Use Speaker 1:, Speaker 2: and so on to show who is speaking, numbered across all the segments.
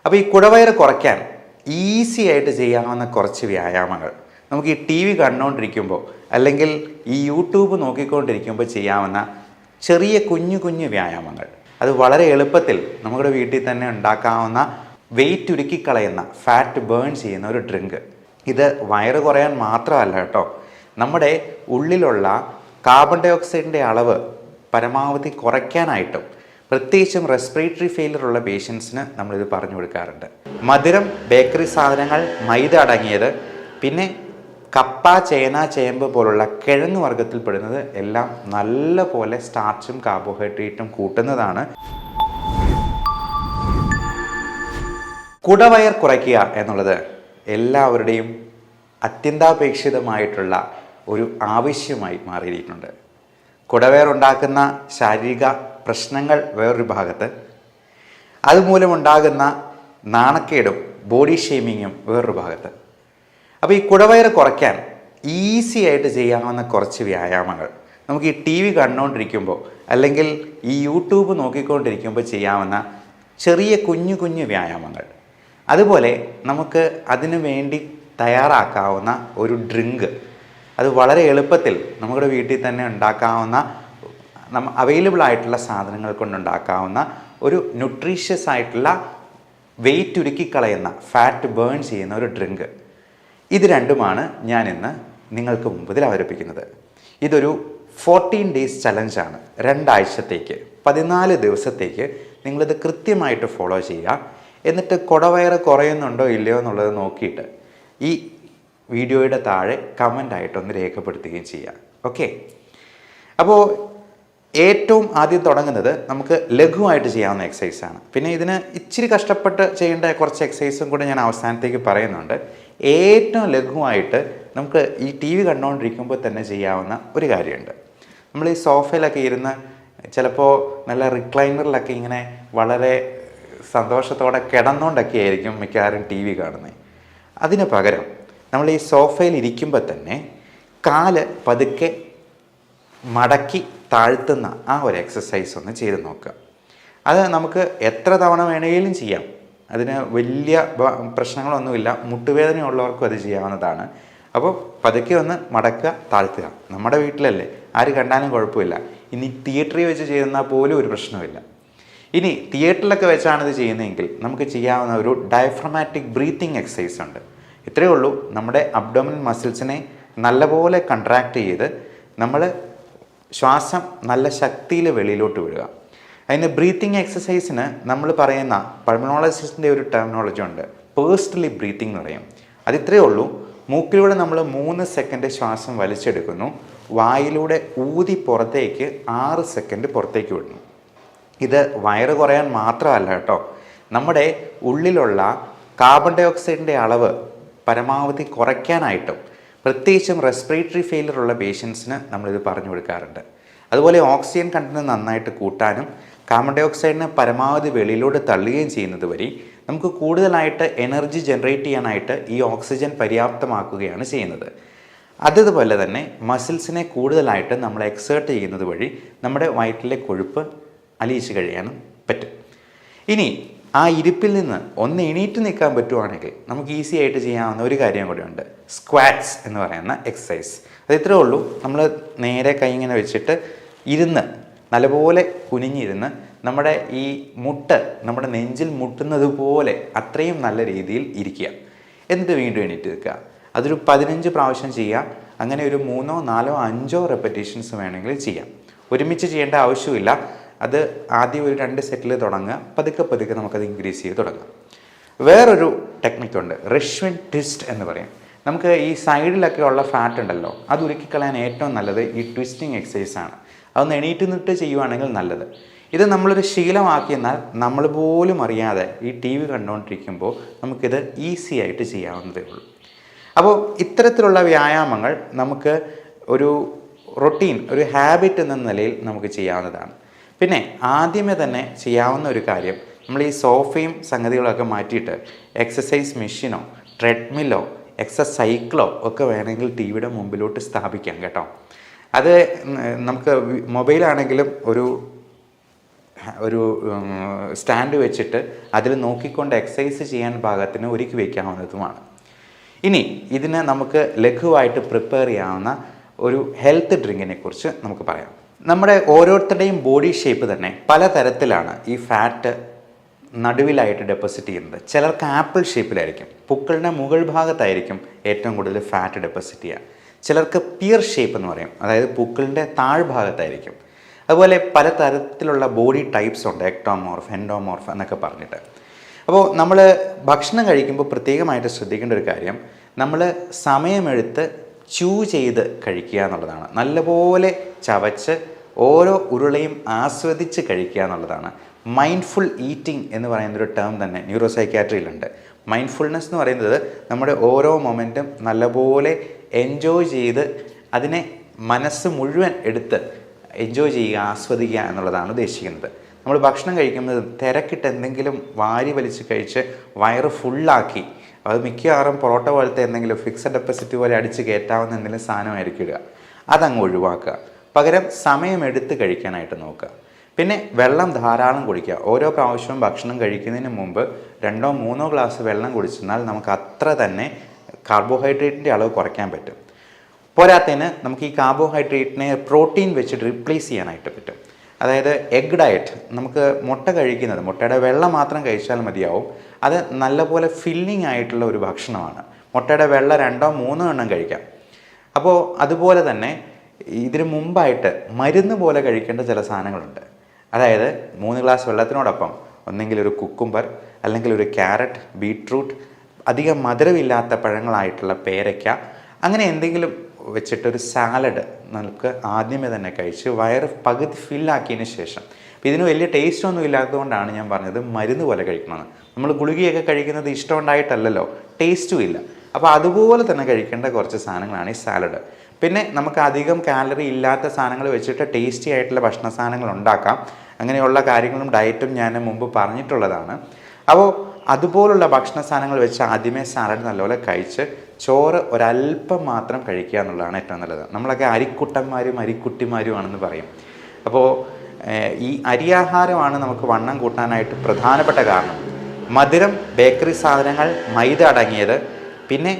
Speaker 1: അപ്പോൾ ഈ കുടവയറ് കുറയ്ക്കാൻ ഈസി ആയിട്ട് ചെയ്യാവുന്ന കുറച്ച് വ്യായാമങ്ങൾ നമുക്ക് ഈ ടി വി കണ്ടുകൊണ്ടിരിക്കുമ്പോൾ അല്ലെങ്കിൽ ഈ യൂട്യൂബ് നോക്കിക്കൊണ്ടിരിക്കുമ്പോൾ ചെയ്യാവുന്ന ചെറിയ കുഞ്ഞു കുഞ്ഞു വ്യായാമങ്ങൾ, അത് വളരെ എളുപ്പത്തിൽ നമ്മുടെ വീട്ടിൽ തന്നെ ഉണ്ടാക്കാവുന്ന വെയിറ്റ് ഉരുക്കിക്കളയുന്ന ഫാറ്റ് ബേൺ ചെയ്യുന്ന ഒരു ഡ്രിങ്ക്. ഇത് വയറ് കുറയാൻ മാത്രമല്ല കേട്ടോ, നമ്മുടെ ഉള്ളിലുള്ള കാർബൺ ഡൈ ഓക്സൈഡിൻ്റെ അളവ് പരമാവധി കുറയ്ക്കാനായിട്ടും പ്രത്യേകിച്ചും റെസ്പിറേറ്ററി ഫെയിലിയർ ഉള്ള പേഷ്യൻസിന് നമ്മളിത് പറഞ്ഞു കൊടുക്കാറുണ്ട്. മധുരം, ബേക്കറി സാധനങ്ങൾ, മൈദ അടങ്ങിയത്, പിന്നെ കപ്പ, ചേന, ചേമ്പ് പോലുള്ള കിഴങ്ങ് വർഗ്ഗത്തിൽപ്പെടുന്നത് എല്ലാം നല്ല പോലെ സ്റ്റാർച്ചും കാർബോഹൈഡ്രേറ്റും കൂട്ടുന്നതാണ്. കുടവയർ കുറയ്ക്കുക എന്നുള്ളത് എല്ലാവരുടെയും അത്യന്താപേക്ഷിതമായിട്ടുള്ള ഒരു ആവശ്യമായി മാറിയിരിക്കുന്നുണ്ട്. കുടവയർ ഉണ്ടാക്കുന്ന ശാരീരിക പ്രശ്നങ്ങൾ വേറൊരു ഭാഗത്ത്, അതുമൂലമുണ്ടാകുന്ന നാണക്കേടും ബോഡി ഷെയ്മിങ്ങും വേറൊരു ഭാഗത്ത്. അപ്പോൾ ഈ കുടവയറ് കുറയ്ക്കാൻ ഈസി ആയിട്ട് ചെയ്യാവുന്ന കുറച്ച് വ്യായാമങ്ങൾ നമുക്ക് ഈ ടി വി കണ്ടുകൊണ്ടിരിക്കുമ്പോൾ അല്ലെങ്കിൽ ഈ യൂട്യൂബ് നോക്കിക്കൊണ്ടിരിക്കുമ്പോൾ ചെയ്യാവുന്ന ചെറിയ കുഞ്ഞു കുഞ്ഞു വ്യായാമങ്ങൾ, അതുപോലെ നമുക്ക് അതിനു വേണ്ടി തയ്യാറാക്കാവുന്ന ഒരു ഡ്രിങ്ക്, അത് വളരെ എളുപ്പത്തിൽ നമ്മുടെ വീട്ടിൽ തന്നെ ഉണ്ടാക്കാവുന്ന അവൈലബിൾ ആയിട്ടുള്ള സാധനങ്ങൾ കൊണ്ടുണ്ടാക്കാവുന്ന ഒരു ന്യൂട്രീഷ്യസ് ആയിട്ടുള്ള വെയിറ്റ് ഉരുക്കിക്കളയുന്ന ഫാറ്റ് ബേൺ ചെയ്യുന്ന ഒരു ഡ്രിങ്ക്. ഇത് രണ്ടുമാണ് ഞാൻ ഇന്ന് നിങ്ങൾക്ക് മുമ്പിൽ അവതരിപ്പിക്കുന്നത്. ഇതൊരു 14 ഡേയ്സ് ചലഞ്ചാണ്. 2 ആഴ്ചത്തേക്ക് 14 ദിവസത്തേക്ക് നിങ്ങളിത് കൃത്യമായിട്ട് ഫോളോ ചെയ്യുക. എന്നിട്ട് കുടവയറ് കുറയുന്നുണ്ടോ ഇല്ലയോ എന്നുള്ളത് നോക്കിയിട്ട് ഈ വീഡിയോയുടെ താഴെ കമൻ്റായിട്ടൊന്ന് രേഖപ്പെടുത്തുകയും ചെയ്യുക. ഓക്കെ, അപ്പോൾ ഏറ്റവും ആദ്യം തുടങ്ങുന്നത് നമുക്ക് ലഘുവായിട്ട് ചെയ്യാവുന്ന എക്സസൈസാണ്. പിന്നെ ഇതിന് ഇച്ചിരി കഷ്ടപ്പെട്ട് ചെയ്യേണ്ട കുറച്ച് എക്സസൈസും കൂടെ ഞാൻ അവസാനത്തേക്ക് പറയുന്നുണ്ട്. ഏറ്റവും ലഘുവായിട്ട് നമുക്ക് ഈ ടി വി കണ്ടുകൊണ്ടിരിക്കുമ്പോൾ തന്നെ ചെയ്യാവുന്ന ഒരു കാര്യമുണ്ട്. നമ്മൾ ഈ സോഫയിലൊക്കെ ഇരുന്ന് ചിലപ്പോൾ നല്ല റിക്ലൈനറിലൊക്കെ ഇങ്ങനെ വളരെ സന്തോഷത്തോടെ കിടന്നുകൊണ്ടൊക്കെ ആയിരിക്കും മിക്കവാറും ടി വി കാണുന്നത്. അതിന് പകരം നമ്മൾ ഈ സോഫയിൽ ഇരിക്കുമ്പോൾ തന്നെ കാല് പതുക്കെ മടക്കി താഴ്ത്തുന്ന ആ ഒരു എക്സസൈസ് ഒന്ന് ചെയ്ത് നോക്കുക. അത് നമുക്ക് എത്ര തവണ വേണമെങ്കിലും ചെയ്യാം. അതിന് വലിയ പ്രശ്നങ്ങളൊന്നുമില്ല. മുട്ടുവേദനയുള്ളവർക്കും അത് ചെയ്യാവുന്നതാണ്. അപ്പോൾ പതുക്കെ ഒന്ന് മടക്കുക, താഴ്ത്തുക. നമ്മുടെ വീട്ടിലല്ലേ, ആര് കണ്ടാലും കുഴപ്പമില്ല. ഇനി തിയേറ്ററിൽ വെച്ച് ചെയ്യുന്നാൽ പോലും ഒരു പ്രശ്നമില്ല. ഇനി തിയേറ്ററിലൊക്കെ വെച്ചാണ് ഇത് ചെയ്യുന്നതെങ്കിൽ നമുക്ക് ചെയ്യാവുന്ന ഒരു ഡയഫ്രമാറ്റിക് ബ്രീത്തിങ് എക്സസൈസ് ഉണ്ട്. ഇത്രയേ ഉള്ളൂ. നമ്മുടെ അബ്ഡോമിനൽ മസിൽസിനെ നല്ലപോലെ കൺട്രാക്ട് ചെയ്ത് നമ്മൾ ശ്വാസം നല്ല ശക്തിയിൽ വെളിയിലോട്ട് വിടുക. അതിന് ബ്രീത്തിങ് എക്സസൈസിന് നമ്മൾ പറയുന്ന പൾമണോളജിസ്റ്റിൻ്റെ ഒരു ടെർമിനോളജി ഉണ്ട്, പേഴ്സണലി ബ്രീത്തിങ് എന്ന് പറയും. അതിത്രയേ ഉള്ളൂ. മൂക്കിലൂടെ നമ്മൾ 3 സെക്കൻഡ് ശ്വാസം വലിച്ചെടുക്കുന്നു, വായിലൂടെ ഊതി പുറത്തേക്ക് 6 സെക്കൻഡ് പുറത്തേക്ക് വിടുന്നു. ഇത് വയറ് കുറയാൻ മാത്രമല്ല കേട്ടോ, നമ്മുടെ ഉള്ളിലുള്ള കാർബൺ ഡൈ ഓക്സൈഡിൻ്റെ അളവ് പരമാവധി കുറയ്ക്കാനായിട്ടും പ്രത്യേകിച്ചും റെസ്പിറേറ്ററി ഫെയിലിയർ ഉള്ള പേഷ്യൻസിന് നമ്മളിത് പറഞ്ഞു കൊടുക്കാറുണ്ട്. അതുപോലെ ഓക്സിജൻ കണ്ടന്റ് നന്നായിട്ട് കൂട്ടാനും കാർബൺ ഡൈ ഓക്സൈഡിനെ പരമാവധി വെളിയിലോട്ട് തള്ളുകയും ചെയ്യുന്നത് വഴി നമുക്ക് കൂടുതലായിട്ട് എനർജി ജനറേറ്റ് ചെയ്യാനായിട്ട് ഈ ഓക്സിജൻ പര്യാപ്തമാക്കുകയാണ് ചെയ്യുന്നത്. അതുപോലെ തന്നെ മസിൽസിനെ കൂടുതലായിട്ട് നമ്മൾ എക്സേർട്ട് ചെയ്യുന്നത് വഴി നമ്മുടെ വയറ്റിലെ കൊഴുപ്പ് അലിയിച്ച് കഴിയാനും പറ്റും. ഇനി ആ ഇരിപ്പിൽ നിന്ന് ഒന്ന് എണീറ്റ് നിൽക്കാൻ പറ്റുവാണെങ്കിൽ നമുക്ക് ഈസി ആയിട്ട് ചെയ്യാവുന്ന ഒരു കാര്യം കൂടെയുണ്ട്, സ്ക്വാറ്റ്സ് എന്ന് പറയുന്ന എക്സസൈസ്. അത് ഇത്രേ ഉള്ളൂ. നമ്മൾ നേരെ കൈ ഇങ്ങനെ വെച്ചിട്ട് ഇരുന്ന് നല്ലപോലെ കുനിഞ്ഞിരുന്ന് നമ്മുടെ ഈ മുട്ട് നമ്മുടെ നെഞ്ചിൽ മുട്ടുന്നത് പോലെ അത്രയും നല്ല രീതിയിൽ ഇരിക്കുക. എന്നിട്ട് വീണ്ടും എണീറ്റ് നിൽക്കുക. അതൊരു 15 പ്രാവശ്യം ചെയ്യുക. അങ്ങനെ ഒരു 3, 4, 5 റെപ്പറ്റീഷൻസ് വേണമെങ്കിൽ ചെയ്യാം. ഒരുമിച്ച് ചെയ്യേണ്ട ആവശ്യമില്ല. അത് ആദ്യം ഒരു 2 സെറ്റിൽ തുടങ്ങുക. പതുക്കെ പതുക്കെ നമുക്കത് ഇൻക്രീസ് ചെയ്ത് തുടങ്ങാം. വേറൊരു ടെക്നിക്കുണ്ട്, റഷ്യൻ ട്വിസ്റ്റ് എന്ന് പറയും. നമുക്ക് ഈ സൈഡിലൊക്കെ ഉള്ള ഫാറ്റ് ഉണ്ടല്ലോ, അത് ഉരുക്കിക്കളയാൻ ഏറ്റവും നല്ലത് ഈ ട്വിസ്റ്റിംഗ് എക്സസൈസാണ്. അതൊന്ന് എണീറ്റ് നിന്നിട്ട് ചെയ്യുവാണെങ്കിൽ നല്ലത്. ഇത് നമ്മളൊരു ശീലമാക്കിയെന്നാൽ നമ്മൾ പോലും അറിയാതെ ഈ ടി വി കണ്ടുകൊണ്ടിരിക്കുമ്പോൾ നമുക്കിത് ഈസി ആയിട്ട് ചെയ്യാവുന്നതേ ഉള്ളൂ. അപ്പോൾ ഇത്തരത്തിലുള്ള വ്യായാമങ്ങൾ നമുക്ക് ഒരു റൊട്ടീൻ, ഒരു ഹാബിറ്റ് എന്ന നിലയിൽ നമുക്ക് ചെയ്യാവുന്നതാണ്. പിന്നെ ആദ്യമേ തന്നെ ചെയ്യാവുന്ന ഒരു കാര്യം, നമ്മൾ ഈ സോഫയും സംഗതികളൊക്കെ മാറ്റിയിട്ട് എക്സസൈസ് മെഷീനോ ട്രെഡ്മില്ലോ സൈക്കിളോ ഒക്കെ വേണമെങ്കിൽ ടി വിയുടെ മുമ്പിലോട്ട് സ്ഥാപിക്കാം കേട്ടോ. അത് നമുക്ക് മൊബൈലാണെങ്കിലും ഒരു ഒരു സ്റ്റാൻഡ് വെച്ചിട്ട് അതിൽ നോക്കിക്കൊണ്ട് എക്സസൈസ് ചെയ്യാൻ പാകത്തിന് ഒരുക്കി വയ്ക്കാവുന്നതുമാണ്. ഇനി ഇതിന് നമുക്ക് ലഘുവായിട്ട് പ്രിപ്പയർ ചെയ്യാവുന്ന ഒരു ഹെൽത്ത് ഡ്രിങ്കിനെ കുറിച്ച് നമുക്ക് പറയാം. നമ്മുടെ ഓരോരുത്തരുടെയും ബോഡി ഷേപ്പ് തന്നെ പലതരത്തിലാണ് ഈ ഫാറ്റ് നടുവിലായിട്ട് ഡെപ്പോസിറ്റ് ചെയ്യുന്നത്. ചിലർക്ക് ആപ്പിൾ ഷേപ്പിലായിരിക്കും, പുക്കളുടെ മുകൾ ഭാഗത്തായിരിക്കും ഏറ്റവും കൂടുതൽ ഫാറ്റ് ഡെപ്പോസിറ്റ് ചെയ്യുക. ചിലർക്ക് പിയർ ഷേപ്പ് എന്ന് പറയും, അതായത് പുക്കളുടെ താഴ്ഭാഗത്തായിരിക്കും. അതുപോലെ പലതരത്തിലുള്ള ബോഡി ടൈപ്സ് ഉണ്ട്, എക്ടോമോർഫ്, എൻഡോമോർഫ് എന്നൊക്കെ പറഞ്ഞിട്ട്. അപ്പോൾ നമ്മൾ ഭക്ഷണം കഴിക്കുമ്പോൾ പ്രത്യേകമായിട്ട് ശ്രദ്ധിക്കേണ്ട ഒരു കാര്യം, നമ്മൾ സമയമെടുത്ത് ചൂ ചെയ്ത് കഴിക്കുക എന്നുള്ളതാണ്. നല്ലപോലെ ചവച്ച് ഓരോ ഉരുളയും ആസ്വദിച്ച് കഴിക്കുക എന്നുള്ളതാണ്. മൈൻഡ്ഫുൾ ഈറ്റിംഗ് എന്ന് പറയുന്നൊരു ടേം തന്നെ ന്യൂറോ സൈക്യാട്രിയിലുണ്ട്. മൈൻഡ്ഫുൾനെസ് എന്ന് പറയുന്നത് നമ്മുടെ ഓരോ മൊമെൻറ്റും നല്ലപോലെ എൻജോയ് ചെയ്ത് അതിനെ മനസ്സ് മുഴുവൻ എടുത്ത് എൻജോയ് ചെയ്യുക, ആസ്വദിക്കുക എന്നുള്ളതാണ് ഉദ്ദേശിക്കുന്നത്. നമ്മൾ ഭക്ഷണം കഴിക്കുന്നത് തിരക്കിട്ട് എന്തെങ്കിലും വാരി വലിച്ച് കഴിച്ച് വയറ് ഫുള്ളാക്കി, അത് മിക്കവാറും പൊറോട്ട പോലത്തെ എന്തെങ്കിലും ഫിക്സഡ് ഡെപ്പോസിറ്റ് പോലെ അടിച്ച് കയറ്റാവുന്ന എന്തെങ്കിലും സാധനമായിരിക്കും ഇടുക. അതങ്ങ് ഒഴിവാക്കുക. പകരം സമയമെടുത്ത് കഴിക്കാനായിട്ട് നോക്കുക. പിന്നെ വെള്ളം ധാരാളം കുടിക്കുക. ഓരോ പ്രാവശ്യവും ഭക്ഷണം കഴിക്കുന്നതിന് മുമ്പ് 2-3 ഗ്ലാസ് വെള്ളം കുടിച്ചെന്നാൽ നമുക്ക് അത്ര തന്നെ കാർബോഹൈഡ്രേറ്റിൻ്റെ അളവ് കുറയ്ക്കാൻ പറ്റും. പോരാത്തതിന് നമുക്ക് ഈ കാർബോഹൈഡ്രേറ്റിനെ പ്രോട്ടീൻ വെച്ചിട്ട് റീപ്ലേസ് ചെയ്യാനായിട്ട് പറ്റും. അതായത് എഗ് ഡയറ്റ്, നമുക്ക് മുട്ട കഴിക്കുന്നത്, മുട്ടയുടെ വെള്ള മാത്രം കഴിച്ചാൽ മതിയാവും. അത് നല്ലപോലെ ഫില്ലിംഗ് ആയിട്ടുള്ള ഒരു ഭക്ഷണമാണ്. മുട്ടയുടെ വെള്ള 2-3 എണ്ണം കഴിക്കാം. അപ്പോൾ അതുപോലെ തന്നെ ഇതിന് മുമ്പായിട്ട് മരുന്ന് പോലെ കഴിക്കേണ്ട ചില സാധനങ്ങളുണ്ട്. അതായത് 3 ഗ്ലാസ് വെള്ളത്തിനോടൊപ്പം ഒന്നെങ്കിൽ ഒരു കുക്കുംബർ, അല്ലെങ്കിൽ ഒരു ക്യാരറ്റ്, ബീട്രൂട്ട്, അധികം മധുരമില്ലാത്ത പഴങ്ങളായിട്ടുള്ള പേരയ്ക്ക, അങ്ങനെ എന്തെങ്കിലും വെച്ചിട്ടൊരു സാലഡ് നമുക്ക് ആദ്യമേ തന്നെ കഴിച്ച് വയറ് പകുതി ഫില്ലാക്കിയതിന് ശേഷം, അപ്പോൾ ഇതിന് വലിയ ടേസ്റ്റ് ഒന്നും ഇല്ലാത്തതുകൊണ്ടാണ് ഞാൻ പറഞ്ഞത് മരുന്ന് പോലെ കഴിക്കണമെന്ന്. നമ്മൾ ഗുളികയൊക്കെ കഴിക്കുന്നത് ഇഷ്ടമുണ്ടായിട്ടല്ലല്ലോ, ടേസ്റ്റും ഇല്ല. അപ്പോൾ അതുപോലെ തന്നെ കഴിക്കേണ്ട കുറച്ച് സാധനങ്ങളാണ് ഈ സാലഡ്. പിന്നെ നമുക്ക് അധികം കാലറി ഇല്ലാത്ത സാധനങ്ങൾ വെച്ചിട്ട് ടേസ്റ്റി ആയിട്ടുള്ള ഭക്ഷണ സാധനങ്ങൾ ഉണ്ടാക്കാം. അങ്ങനെയുള്ള കാര്യങ്ങളും ഡയറ്റും ഞാൻ മുമ്പ് പറഞ്ഞിട്ടുള്ളതാണ്. അപ്പോൾ അതുപോലുള്ള ഭക്ഷണ സാധനങ്ങൾ വെച്ച് ആദ്യമേ സാലഡ് നല്ലപോലെ കഴിച്ച് ചോറ് ഒരല്പം മാത്രം കഴിക്കുക എന്നുള്ളതാണ് ഏറ്റവും നല്ലത്. നമ്മളൊക്കെ അരിക്കുട്ടന്മാരും അരിക്കുട്ടിമാരുമാണെന്ന് പറയും. അപ്പോൾ ഈ അരിയാഹാരമാണ് നമുക്ക് വണ്ണം കൂട്ടാനായിട്ട് പ്രധാനപ്പെട്ട കാരണം. മധുരം, ബേക്കറി സാധനങ്ങൾ, മൈദ അടങ്ങിയത്, പിന്നെ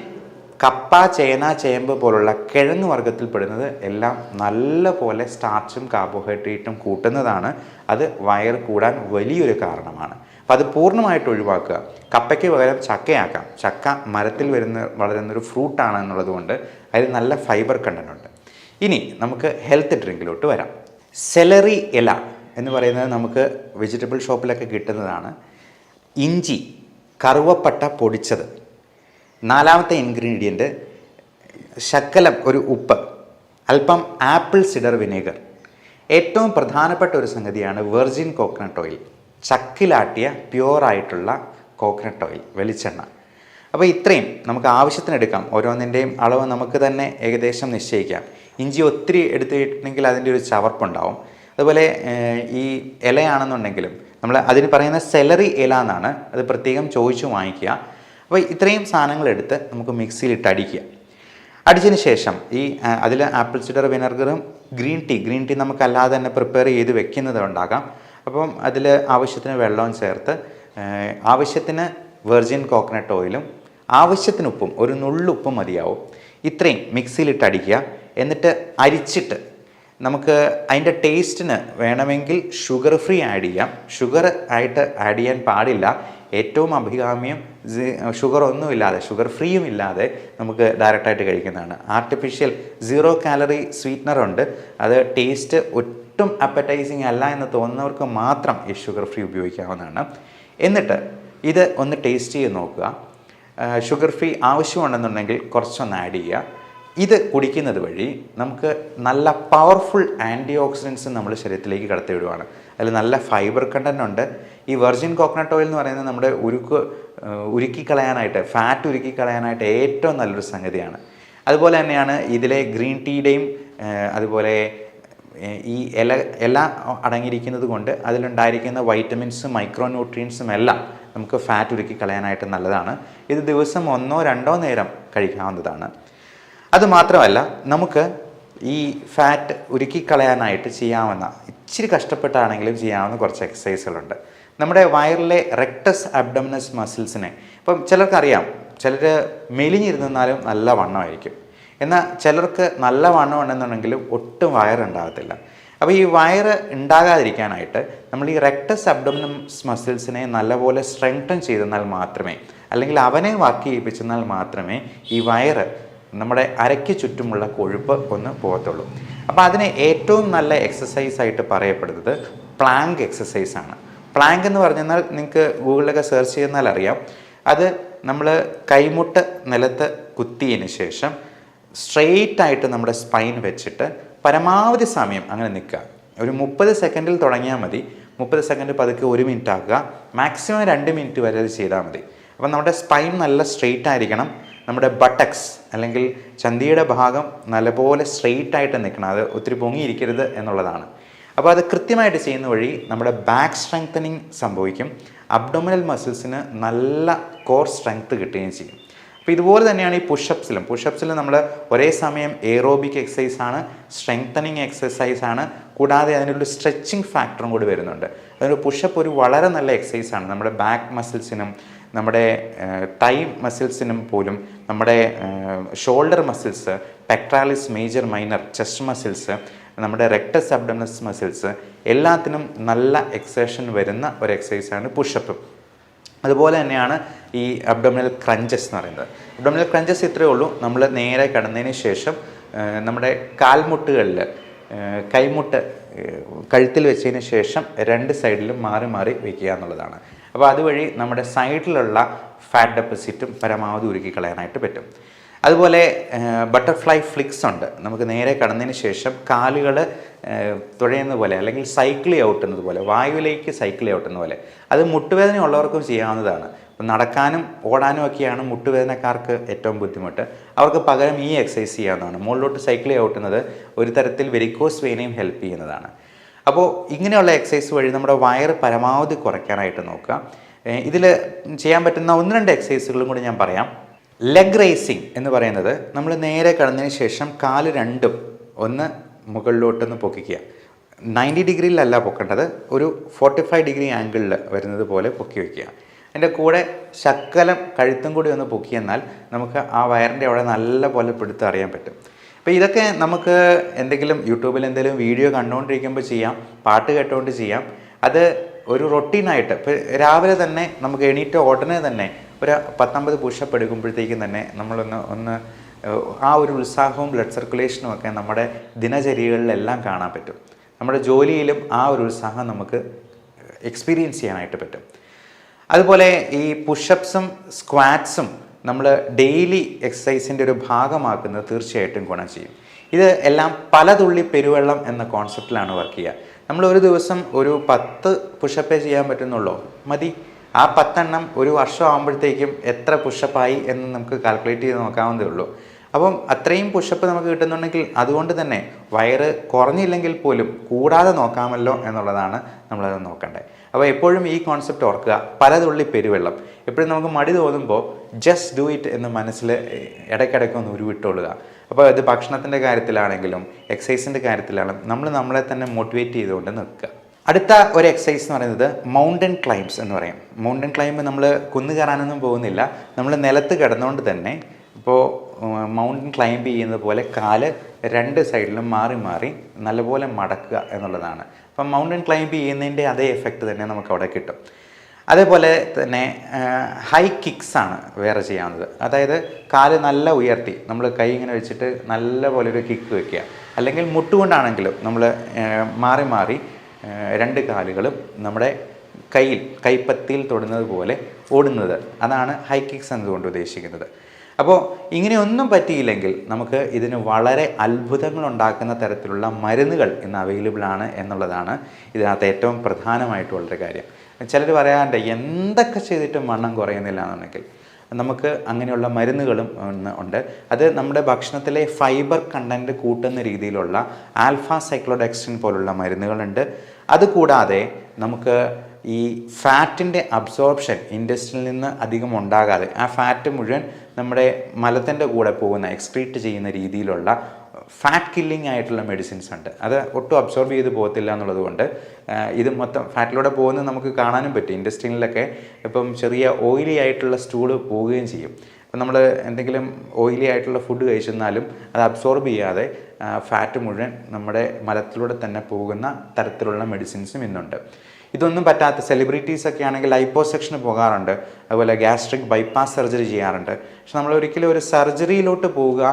Speaker 1: കപ്പ, ചേന, ചേമ്പ് പോലുള്ള കിഴങ്ങ് വർഗ്ഗത്തിൽപ്പെടുന്നത് എല്ലാം നല്ല പോലെ സ്റ്റാർച്ചും കാർബോഹൈഡ്രേറ്റും കൂട്ടുന്നതാണ്. അത് വയർ കൂടാൻ വലിയൊരു കാരണമാണ്. അപ്പോൾ അത് പൂർണ്ണമായിട്ട് ഒഴിവാക്കുക. കപ്പയ്ക്ക് പകരം ചക്കയാക്കാം. ചക്ക മരത്തിൽ വളരുന്നൊരു ഫ്രൂട്ടാണ് എന്നുള്ളത് കൊണ്ട് അതിൽ നല്ല ഫൈബർ കണ്ടന്റ് ഉണ്ട്. ഇനി നമുക്ക് ഹെൽത്ത് ഡ്രിങ്കിലോട്ട് വരാം. സെലറി ഇല എന്ന് പറയുന്നത് നമുക്ക് വെജിറ്റബിൾ ഷോപ്പിലൊക്കെ കിട്ടുന്നതാണ്. ഇഞ്ചി, കറുവപ്പട്ട പൊടിച്ചത്. 4ാമത്തെ ഇൻഗ്രീഡിയൻറ്റ് ശകലം ഒരു ഉപ്പ്, അല്പം ആപ്പിൾ സിഡർ വിനേഗർ. ഏറ്റവും പ്രധാനപ്പെട്ട ഒരു സംഗതിയാണ് വെർജിൻ കോക്കനട്ട് ഓയിൽ, ചക്കിലാട്ടിയ പ്യുവറായിട്ടുള്ള കോക്കനട്ട് ഓയിൽ, വെളിച്ചെണ്ണ. അപ്പോൾ ഇത്രയും നമുക്ക് ആവശ്യത്തിനെടുക്കാം. ഓരോന്നിൻ്റെയും അളവ് നമുക്ക് തന്നെ ഏകദേശം നിശ്ചയിക്കാം. ഇഞ്ചി ഒത്തിരി എടുത്തിട്ടുണ്ടെങ്കിൽ അതിൻ്റെ ഒരു ചവർപ്പുണ്ടാവും. അതുപോലെ ഈ ഇലയാണെന്നുണ്ടെങ്കിലും നമ്മൾ അതിന് പറയുന്ന സെലറി ഇല എന്നാണ്, അത് പ്രത്യേകം ചോദിച്ചു വാങ്ങിക്കുക. അപ്പോൾ ഇത്രയും സാധനങ്ങളെടുത്ത് നമുക്ക് മിക്സിയിലിട്ട് അടിക്കുക. അടിച്ചതിന് ശേഷം ഈ അതിൽ ആപ്പിൾ സിഡർ വിനെഗറും ഗ്രീൻ ടീ നമുക്കല്ലാതെ തന്നെ പ്രിപ്പയർ ചെയ്ത് വെക്കുന്നത് ഉണ്ടാകാം. അപ്പം അതിൽ ആവശ്യത്തിന് വെള്ളവും ചേർത്ത്, ആവശ്യത്തിന് വെർജിൻ കോക്കനട്ട് ഓയിലും, ആവശ്യത്തിന് ഉപ്പും, ഒരു നുള്ളുപ്പും മതിയാവും. ഇത്രയും മിക്സിയിലിട്ട് അടിക്കുക. എന്നിട്ട് അരിച്ചിട്ട് നമുക്ക് അതിൻ്റെ ടേസ്റ്റിന് വേണമെങ്കിൽ ഷുഗർ ഫ്രീ ആഡ് ചെയ്യാം. ഷുഗർ ആയിട്ട് ആഡ് ചെയ്യാൻ പാടില്ല. ഏറ്റവും അഭികാമ്യം ഷുഗർ ഒന്നുമില്ലാതെ, ഷുഗർ ഫ്രീയും ഇല്ലാതെ നമുക്ക് ഡയറക്റ്റായിട്ട് കഴിക്കുന്നതാണ്. ആർട്ടിഫിഷ്യൽ 0 കാലറി സ്വീറ്റ്നറുണ്ട്. അത് ടേസ്റ്റ് ഒട്ടും അപ്പറ്റൈസിങ് അല്ല എന്ന് തോന്നുന്നവർക്ക് മാത്രം ഈ ഷുഗർ ഫ്രീ ഉപയോഗിക്കാവുന്നതാണ്. എന്നിട്ട് ഇത് ഒന്ന് ടേസ്റ്റ് ചെയ്ത് നോക്കുക. ഷുഗർ ഫ്രീ ആവശ്യമുണ്ടെന്നുണ്ടെങ്കിൽ കുറച്ചൊന്ന് ആഡ് ചെയ്യുക. ഇത് കുടിക്കുന്നത് വഴി നമുക്ക് നല്ല പവർഫുൾ ആൻറ്റി ഓക്സിഡൻസ് നമ്മൾ ശരീരത്തിലേക്ക് കടത്തിവിടുവാണ്. അതിൽ നല്ല ഫൈബർ കണ്ടൻ്റ് ഉണ്ട്. ഈ വെർജിൻ കോക്കനട്ട് ഓയിൽ എന്ന് പറയുന്നത് നമ്മുടെ ഉരുക്കിക്കളയാനായിട്ട്, ഫാറ്റ് ഉരുക്കിക്കളയാനായിട്ട് ഏറ്റവും നല്ലൊരു സംഗതിയാണ്. അതുപോലെ തന്നെയാണ് ഇതിലെ ഗ്രീൻ ടീയുടെയും അതുപോലെ ഈ ഇല അടങ്ങിയിരിക്കുന്നത് കൊണ്ട് അതിലുണ്ടായിരിക്കുന്ന വൈറ്റമിൻസും മൈക്രോ ന്യൂട്രിയൻസും എല്ലാം നമുക്ക് ഫാറ്റ് ഉരുക്കിക്കളയാനായിട്ട് നല്ലതാണ്. ഇത് ദിവസം 1-2 നേരം കഴിക്കാവുന്നതാണ്. അതുമാത്രമല്ല, നമുക്ക് ഈ ഫാറ്റ് ഉരുക്കിക്കളയാനായിട്ട് ചെയ്യാവുന്ന ഇച്ചിരി കഷ്ടപ്പെട്ടാണെങ്കിലും ചെയ്യാവുന്ന കുറച്ച് എക്സസൈസുകളുണ്ട്. നമ്മുടെ വയറിലെ റെക്ടസ് അബ്ഡോമിനസ് മസിൽസിനെ ഇപ്പം ചിലർക്കറിയാം, ചിലർ മെലിഞ്ഞിരുന്നാലും നല്ല വണ്ണമായിരിക്കും, എന്നാൽ ചിലർക്ക് നല്ല വണ്ണം ഉണ്ടെന്നുണ്ടെങ്കിലും ഒട്ടും വയറുണ്ടാകത്തില്ല. അപ്പോൾ ഈ വയറ് ഉണ്ടാകാതിരിക്കാനായിട്ട് നമ്മൾ ഈ റെക്ടസ് അബ്ഡോമിനസ് മസിൽസിനെ നല്ലപോലെ സ്ട്രെങ്തൻ ചെയ്തെന്നാൽ മാത്രമേ, അല്ലെങ്കിൽ അവനെ വർക്ക് ചെയ്യിപ്പിച്ചെന്നാൽ മാത്രമേ ഈ വയറ് നമ്മുടെ അരയ്ക്ക് ചുറ്റുമുള്ള കൊഴുപ്പ് ഒന്ന് പോകത്തുള്ളൂ. അപ്പോൾ അതിന് ഏറ്റവും നല്ല എക്സസൈസായിട്ട് പറയപ്പെടുന്നത് പ്ലാങ്ക് എക്സസൈസാണ്. പ്ലാങ്ക് എന്ന് പറഞ്ഞാൽ നിങ്ങൾക്ക് ഗൂഗിളിലൊക്കെ സെർച്ച് ചെയ്യുന്നാൽ അറിയാം. അത് നമ്മൾ കൈമുട്ട് നിലത്ത് കുത്തിയതിന് ശേഷം സ്ട്രെയിറ്റ് ആയിട്ട് നമ്മുടെ സ്പൈൻ വെച്ചിട്ട് പരമാവധി സമയം അങ്ങനെ നിൽക്കുക. ഒരു 30 സെക്കൻഡിൽ തുടങ്ങിയാൽ മതി. 30 സെക്കൻഡ് പതുക്കെ 1 മിനിറ്റ് ആക്കുക. മാക്സിമം 2 മിനിറ്റ് വരെ അത് ചെയ്താൽ മതി. അപ്പം നമ്മുടെ സ്പൈൻ നല്ല സ്ട്രെയിറ്റ് ആയിരിക്കണം. നമ്മുടെ ബട്ടക്സ് അല്ലെങ്കിൽ ചന്തിയുടെ ഭാഗം നല്ലപോലെ സ്ട്രെയിറ്റ് ആയിട്ട് നിൽക്കണം. അത് ഒത്തിരി പൊങ്ങിയിരിക്കരുത് എന്നുള്ളതാണ്. അപ്പോൾ അത് കൃത്യമായിട്ട് ചെയ്യുന്ന വഴി നമ്മുടെ ബാക്ക് സ്ട്രെങ്തനിങ് സംഭവിക്കും. അബ്ഡോമിനൽ മസിൽസിന് നല്ല കോർ സ്ട്രെങ്ത് കിട്ടുകയും ചെയ്യും. അപ്പോൾ ഇതുപോലെ തന്നെയാണ് ഈ പുഷപ്സിലും നമ്മൾ ഒരേ സമയം എയറോബിക് എക്സസൈസാണ്, സ്ട്രെങ്തനിങ് എക്സസൈസാണ്, കൂടാതെ അതിനൊരു സ്ട്രെച്ചിങ് ഫാക്ടറും കൂടി വരുന്നുണ്ട്. അതിനൊരു പുഷപ്പ് ഒരു വളരെ നല്ല എക്സസൈസാണ്. നമ്മുടെ ബാക്ക് മസിൽസിനും നമ്മുടെ തൈ മസിൽസിനും പോലും, നമ്മുടെ shoulder muscles, pectoralis major minor, chest muscles, നമ്മുടെ റെക്ടസ് അബ്ഡോമിനസ് മസിൽസ് എല്ലാത്തിനും നല്ല എക്സേഷൻ വരുന്ന ഒരു എക്സസൈസാണ് പുഷപ്പ്. അതുപോലെ തന്നെയാണ് ഈ അബ്ഡോമിനൽ ക്രഞ്ചസ് എന്ന് പറയുന്നത്. അബ്ഡോമിനൽ ക്രഞ്ചസ് ഇത്രയേ ഉള്ളൂ. നമ്മൾ നേരെ കിടന്നതിന് ശേഷം നമ്മുടെ കാൽമുട്ടുകളിൽ കൈമുട്ട് കഴുത്തിൽ വെച്ചതിന് ശേഷം 2 സൈഡിലും മാറി മാറി വയ്ക്കുക എന്നുള്ളതാണ്. അപ്പോൾ അതുവഴി നമ്മുടെ സൈഡിലുള്ള ഫാറ്റ് ഡെപ്പോസിറ്റും പരമാവധി ഉരുക്കി കളയാനായിട്ട് പറ്റും. അതുപോലെ ബട്ടർഫ്ലൈ ഫ്ലിക്സ് ഉണ്ട്. നമുക്ക് നേരെ കടന്നതിന് ശേഷം കാലുകൾ തുഴയുന്ന പോലെ അല്ലെങ്കിൽ സൈക്കിൾ ഔട്ടുന്നത് പോലെ, വായുവിലേക്ക് സൈക്കിൾ ഔട്ടുന്ന പോലെ, അത് മുട്ടുവേദന ഉള്ളവർക്കും ചെയ്യാവുന്നതാണ്. നടക്കാനും ഓടാനും ഒക്കെയാണ് മുട്ടുവേദനക്കാർക്ക് ഏറ്റവും ബുദ്ധിമുട്ട്. അവർക്ക് പകരം ഈ എക്സസൈസ് ചെയ്യാവുന്നതാണ്. മുകളിലോട്ട് സൈക്കിൾ ഔട്ടുന്നത് ഒരു തരത്തിൽ വെരിക്കോസ് വെയിനെയും ഹെൽപ്പ് ചെയ്യുന്നതാണ്. അപ്പോൾ ഇങ്ങനെയുള്ള എക്സസൈസ് വഴി നമ്മുടെ വയറ് പരമാവധി കുറയ്ക്കാനായിട്ട് നോക്കുക. ഇതിൽ ചെയ്യാൻ പറ്റുന്ന 1-2 എക്സസൈസുകളും കൂടി ഞാൻ പറയാം. ലെഗ് റേസിംഗ് എന്ന് പറയുന്നത് നമ്മൾ നേരെ കിടന്നതിന് ശേഷം കാല് രണ്ടും ഒന്ന് മുകളിലോട്ടൊന്ന് പൊക്കിക്കുക. 90 ഡിഗ്രിയിലല്ല പൊക്കേണ്ടത്, ഒരു 45 ഡിഗ്രി ആംഗിളിൽ വരുന്നത് പോലെ പൊക്കി വയ്ക്കുക. അതിൻ്റെ കൂടെ ശക്കലം കഴുത്തും കൂടി ഒന്ന് പൊക്കിയെന്നാൽ നമുക്ക് ആ വയറിൻ്റെ അവിടെ നല്ല പോലെ പിടുത്തറിയാൻ പറ്റും. അപ്പോൾ ഇതൊക്കെ നമുക്ക് എന്തെങ്കിലും യൂട്യൂബിൽ എന്തെങ്കിലും വീഡിയോ കണ്ടുകൊണ്ടിരിക്കുമ്പോൾ ചെയ്യാം, പാട്ട് കേട്ടുകൊണ്ട് ചെയ്യാം. അത് ഒരു റൊട്ടീനായിട്ട് ഇപ്പോൾ രാവിലെ തന്നെ നമുക്ക് എണീറ്റ ഉടനെ തന്നെ ഒരു 10-50 പുഷപ്പ് എടുക്കുമ്പോഴത്തേക്കും തന്നെ നമ്മളൊന്ന് ആ ഒരു ഉത്സാഹവും ബ്ലഡ് സർക്കുലേഷനും ഒക്കെ നമ്മുടെ ദിനചര്യകളിലെല്ലാം കാണാൻ പറ്റും. നമ്മുടെ ജോലിയിലും ആ ഒരു ഉത്സാഹം നമുക്ക് എക്സ്പീരിയൻസ് ചെയ്യാനായിട്ട് പറ്റും. അതുപോലെ ഈ പുഷപ്സും സ്ക്വാറ്റ്സും നമ്മൾ ഡെയിലി എക്സസൈസിൻ്റെ ഒരു ഭാഗമാക്കുന്നത് തീർച്ചയായിട്ടും ഗുണം ചെയ്യും. ഇത് എല്ലാം പല തുള്ളി പെരുവെള്ളം എന്ന കോൺസെപ്റ്റിലാണ് വർക്ക് ചെയ്യുക. നമ്മൾ ഒരു ദിവസം ഒരു 10 പുഷപ്പേ ചെയ്യാൻ പറ്റുന്നുള്ളൂ, മതി. ആ 10 എണ്ണം ഒരു വർഷം ആകുമ്പോഴത്തേക്കും എത്ര പുഷപ്പായി എന്ന് നമുക്ക് കാൽക്കുലേറ്റ് ചെയ്ത് നോക്കാവുന്നതേ ഉള്ളൂ. അപ്പം അത്രയും പുഷപ്പ് നമുക്ക് കിട്ടുന്നുണ്ടെങ്കിൽ അതുകൊണ്ട് തന്നെ വയറ് കുറഞ്ഞില്ലെങ്കിൽ പോലും കൂടാതെ നോക്കാമല്ലോ എന്നുള്ളതാണ് നമ്മളത് നോക്കേണ്ടത്. അപ്പോൾ എപ്പോഴും ഈ കോൺസെപ്റ്റ് ഓർക്കുക, പലതുള്ളി പെരുവെള്ളം. എപ്പോഴും നമുക്ക് മടി തോന്നുമ്പോൾ ജസ്റ്റ് ഡു ഇറ്റ് എന്ന് മനസ്സിൽ ഇടയ്ക്കിടയ്ക്കൊന്ന് ഉരുവിട്ടുകൊള്ളുക. അപ്പോൾ ഇത് ഭക്ഷണത്തിൻ്റെ കാര്യത്തിലാണെങ്കിലും എക്സസൈസിൻ്റെ കാര്യത്തിലാണെങ്കിലും നമ്മൾ നമ്മളെ തന്നെ മോട്ടിവേറ്റ് ചെയ്തുകൊണ്ട് നിൽക്കുക. അടുത്ത ഒരു എക്സസൈസ് എന്ന് പറയുന്നത് മൗണ്ടൻ ക്ലൈംബ്സ് എന്ന് പറയും. മൗണ്ടൻ ക്ലൈംബ് നമ്മൾ കുന്നു കയറാനൊന്നും പോകുന്നില്ല, നമ്മൾ നിലത്ത് കിടന്നുകൊണ്ട് തന്നെ ഇപ്പോൾ മൗണ്ടൻ ക്ലൈംബ് ചെയ്യുന്നത് പോലെ കാല് 2 സൈഡിലും മാറി മാറി നല്ലപോലെ മടക്കുക എന്നുള്ളതാണ്. അപ്പം മൗണ്ടൻ ക്ലൈംബ് ചെയ്യുന്നതിൻ്റെ അതേ എഫക്റ്റ് തന്നെ നമുക്ക് അവിടെ കിട്ടും. അതേപോലെ തന്നെ ഹൈ കിക്സ് ആണ് വേറെ ചെയ്യാവുന്നത്. അതായത് കാല് നല്ല ഉയർത്തി നമ്മൾ കൈ ഇങ്ങനെ വെച്ചിട്ട് നല്ല പോലെ ഒരു കിക്ക് വയ്ക്കുക, അല്ലെങ്കിൽ മുട്ടുകൊണ്ടാണെങ്കിലും നമ്മൾ മാറി മാറി 2 കാലുകളും നമ്മുടെ കൈപ്പത്തിയിൽ തൊടുന്നത് പോലെ ഓടുന്നത്, അതാണ് ഹൈ കിക്സ് എന്നതുകൊണ്ട് ഉദ്ദേശിക്കുന്നത്. അപ്പോൾ ഇങ്ങനെയൊന്നും പറ്റിയില്ലെങ്കിൽ നമുക്ക് ഇതിന് വളരെ അത്ഭുതങ്ങൾ ഉണ്ടാക്കുന്ന തരത്തിലുള്ള മരുന്നുകൾ ഇന്ന് അവൈലബിൾ ആണ് എന്നുള്ളതാണ് ഇതിനകത്ത് ഏറ്റവും പ്രധാനമായിട്ടുള്ളൊരു കാര്യം. ചിലർ പറയാണ്ട് എന്തൊക്കെ ചെയ്തിട്ടും വണ്ണം കുറയുന്നില്ല എന്നുണ്ടെങ്കിൽ നമുക്ക് അങ്ങനെയുള്ള മരുന്നുകളും ഉണ്ട്. അത് നമ്മുടെ ഭക്ഷണത്തിലെ ഫൈബർ കണ്ടൻറ്റ് കൂട്ടുന്ന രീതിയിലുള്ള ആൽഫ സൈക്ലോഡെക്സിൻ പോലുള്ള മരുന്നുകളുണ്ട്. അതുകൂടാതെ നമുക്ക് ഈ ഫാറ്റിൻ്റെ അബ്സോർപ്ഷൻ ഇൻഡസ്ട്രിയിൽ നിന്ന് അധികം ഉണ്ടാകാതെ ആ ഫാറ്റ് മുഴുവൻ നമ്മുടെ മലത്തിൻ്റെ കൂടെ പോകുന്ന എക്സ്ക്രീറ്റ് ചെയ്യുന്ന രീതിയിലുള്ള ഫാറ്റ് കില്ലിംഗ് ആയിട്ടുള്ള മെഡിസിൻസ് ഉണ്ട്. അത് ഒട്ടും അബ്സോർബ് ചെയ്ത് പോകത്തില്ല എന്നുള്ളത് കൊണ്ട് ഇത് മൊത്തം ഫാറ്റിലൂടെ പോകുന്നത് നമുക്ക് കാണാനും പറ്റും. ഇൻഡസ്ട്രീനിലൊക്കെ ഇപ്പം ചെറിയ ഓയിലി ആയിട്ടുള്ള സ്റ്റൂള് പോവുകയും ചെയ്യും. അപ്പം നമ്മൾ എന്തെങ്കിലും ഓയിലി ആയിട്ടുള്ള ഫുഡ് കഴിച്ചെന്നാലും അത് അബ്സോർബ് ചെയ്യാതെ ഫാറ്റ് മുഴുവൻ നമ്മുടെ മലത്തിലൂടെ തന്നെ പോകുന്ന തരത്തിലുള്ള മെഡിസിൻസും ഇന്നുണ്ട്. ഇതൊന്നും പറ്റാത്ത സെലിബ്രിറ്റീസൊക്കെ ആണെങ്കിൽ ലൈപ്പോസെക്ഷന് പോകാറുണ്ട്, അതുപോലെ ഗ്യാസ്ട്രിക് ബൈപ്പാസ് സർജറി ചെയ്യാറുണ്ട്. പക്ഷെ നമ്മൾ ഒരിക്കലും ഒരു സർജറിയിലോട്ട് പോവുക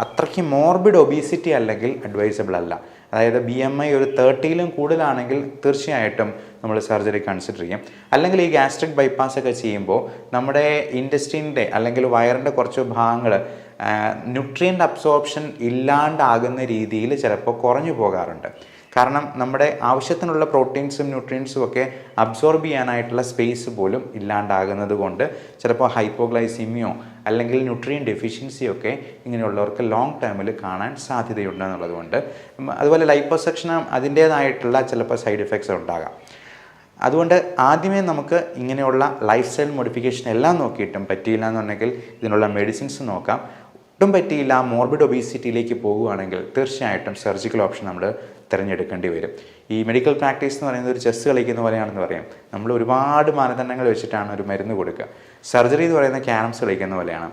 Speaker 1: അത്രയ്ക്ക് മോർബിഡ് ഒബീസിറ്റി അല്ലെങ്കിൽ അഡ്വൈസബിൾ അല്ല. അതായത് BMI ഒരു 30-ലും കൂടുതലാണെങ്കിൽ തീർച്ചയായിട്ടും നമ്മൾ സർജറി കൺസിഡർ ചെയ്യും. അല്ലെങ്കിൽ ഈ ഗ്യാസ്ട്രിക് ബൈപ്പാസ് ഒക്കെ ചെയ്യുമ്പോൾ നമ്മുടെ ഇൻറ്റസ്റ്റൈനിൻ്റെ അല്ലെങ്കിൽ വയറിൻ്റെ കുറച്ച് ഭാഗങ്ങൾ ന്യൂട്രിയൻ്റ് അബ്സോർപ്ഷൻ ഇല്ലാണ്ടാകുന്ന രീതിയിൽ ചിലപ്പോൾ കുറഞ്ഞു പോകാറുണ്ട്. കാരണം നമ്മുടെ ആവശ്യത്തിനുള്ള പ്രോട്ടീൻസും ന്യൂട്രിയൻസും ഒക്കെ അബ്സോർബ് ചെയ്യാനായിട്ടുള്ള സ്പേസ് പോലും ഇല്ലാണ്ടാകുന്നത് കൊണ്ട് ചിലപ്പോൾ ഹൈപ്പോഗ്ലൈസീമിയോ അല്ലെങ്കിൽ ന്യൂട്രിയൻ ഡെഫിഷ്യൻസിയൊക്കെ ഇങ്ങനെയുള്ളവർക്ക് ലോങ് ടേമിൽ കാണാൻ സാധ്യതയുണ്ടെന്നുള്ളത് കൊണ്ട്, അതുപോലെ ലൈപ്പോസെക്ഷന് അതിൻ്റേതായിട്ടുള്ള ചിലപ്പോൾ സൈഡ് എഫക്ട്സ് ഉണ്ടാകാം. അതുകൊണ്ട് ആദ്യമേ നമുക്ക് ഇങ്ങനെയുള്ള ലൈഫ് സ്റ്റൈൽ മോഡിഫിക്കേഷൻ എല്ലാം നോക്കിയിട്ടും പറ്റിയില്ല എന്നുണ്ടെങ്കിൽ ഇതിനുള്ള മെഡിസിൻസ് നോക്കാം. ഒട്ടും പറ്റിയില്ല, മോർബിഡ് ഒബീസിറ്റിയിലേക്ക് പോകുകയാണെങ്കിൽ തീർച്ചയായിട്ടും സർജിക്കൽ ഓപ്ഷൻ നമ്മൾ തിരഞ്ഞെടുക്കേണ്ടി വരും. ഈ മെഡിക്കൽ പ്രാക്ടീസ് എന്ന് പറയുന്നത് ഒരു ചെസ്സ് കളിക്കുന്ന പോലെയാണെന്ന് പറയാം. നമ്മൾ ഒരുപാട് മാനദണ്ഡങ്ങൾ വെച്ചിട്ടാണ് ഒരു മരുന്ന് കൊടുക്കുക. സർജറി എന്ന് പറയുന്ന ക്യാരംസ് കളിക്കുന്ന പോലെയാണ്.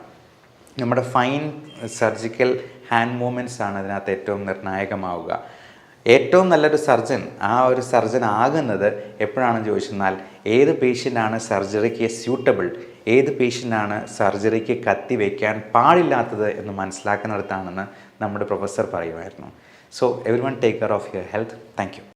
Speaker 1: നമ്മുടെ ഫൈൻ സർജിക്കൽ ഹാൻഡ് മൂവ്മെൻറ്റ്സ് ആണ് അതിനകത്ത് ഏറ്റവും നിർണായകമാവുക. ഏറ്റവും നല്ലൊരു സർജൻ ഒരു സർജൻ ആകുന്നത് എപ്പോഴാണെന്ന് ചോദിച്ചെന്നാൽ ഏത് പേഷ്യൻ്റാണ് സർജറിക്ക് സ്യൂട്ടബിൾ, ഏത് പേഷ്യൻ്റാണ് സർജറിക്ക് കത്തി വയ്ക്കാൻ പാടില്ലാത്തത് എന്ന് മനസ്സിലാക്കുന്നിടത്താണെന്ന് നമ്മുടെ പ്രൊഫസർ പറയുമായിരുന്നു. So everyone take care of your health. Thank you.